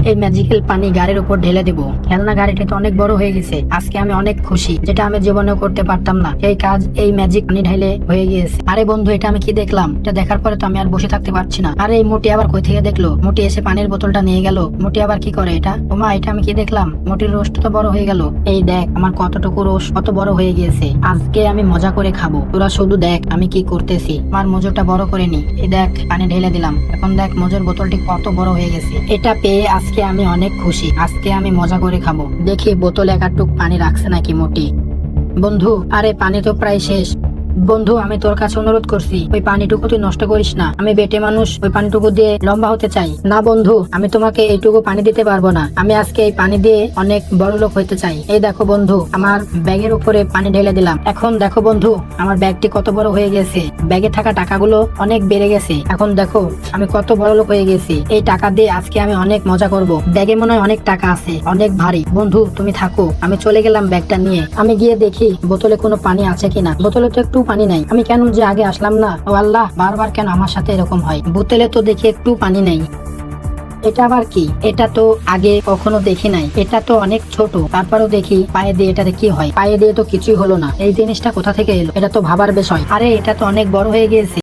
এই ম্যাজিক্যাল পানি গাড়ির উপর ঢেলে দিব। খেলনা গাড়িটা তো অনেক বড় হয়ে গেছে। আজকে আমি অনেক খুশি, যেটা আমি জীবনেও করতে পারতাম না। এই কাজ এই ম্যাজিক পানি ঢেলে হয়ে গিয়েছে। আরে বন্ধু, এটা আমি কি দেখলাম? এটা দেখার পরে তো আমি আর বসে থাকতে পারছি না। আরে এই মোটি আবার কই থেকে দেখলো? মোটি এসে পানির বোতলটা নিয়ে গেল। মোটি আবার কি করে এটা? ওমা, এটা আমি কি দেখলাম? মোটির রোস্ট তো বড় হয়ে গেল। এই দেখ আমার কতটুকু রোস্ট কত বড় হয়ে গিয়েছে। আজকে আমি মজা করে খাবো। তোরা শুধু দেখ আমি কি করতেছি। আমার মজুরটা বড় করে নি। এই দেখ পানি ঢেলে দিলাম। এখন দেখ মজুর বোতলটি কত বড় হয়ে গেছে। এটা পেয়ে আজকে আমি অনেক খুশি। আজকে আমি মজা করে খাবো। দেখি বোতলে এক টুক পানি রাখছে নাকি মোটি। বন্ধু, আরে পানি তো প্রায় শেষ। বন্ধু, আমি তোর কাছে অনুরোধ করছি, ওই পানিটুকু তুই নষ্ট করিস না। আমি বেটে মানুষ, ওই পানিটুকু দিয়ে লম্বা হতে চাই না। বন্ধু, আমি তোমাকে এইটুকু পানি দিতে পারবো না। আমি আজকে এই পানি দিয়ে অনেক বড় লোক হইতে চাই। এই দেখো বন্ধু, আমার ব্যাগের উপরে পানি ঢেলে দিলাম। এখন দেখো বন্ধু, আমার ব্যাগটি কত বড় হয়ে গেছে। ব্যাগে থাকা টাকাগুলো অনেক বেড়ে গেছে। এখন দেখো আমি কত বড় লোক হয়ে গেছি। এই টাকা দিয়ে আজকে আমি অনেক মজা করব। ব্যাগে মনে হয় অনেক টাকা আছে, অনেক ভারী। বন্ধু তুমি থাকো, আমি চলে গেলাম ব্যাগটা নিয়ে। আমি গিয়ে দেখি বোতলে কোনো পানি আছে কিনা। বোতলে তো একটু পানি নাই। আমি কেন যে আগে আসলাম না? ও আল্লাহ, বারবার কেন আমার সাথে এরকম হয়? বোতলে তো দেখি একটু পানি নেই। এটা আবার কি? এটা তো আগে কখনো দেখি নাই। এটা তো অনেক ছোট। তারপরেও দেখি পায়ে দিয়ে এটাতে কি হয়? পায়ে দিয়ে তো কিছুই হলো না। এই জিনিসটা কোথা থেকে এলো? এটা তো ভাবার বিষয়। আরে এটা তো অনেক বড় হয়ে গিয়েছে।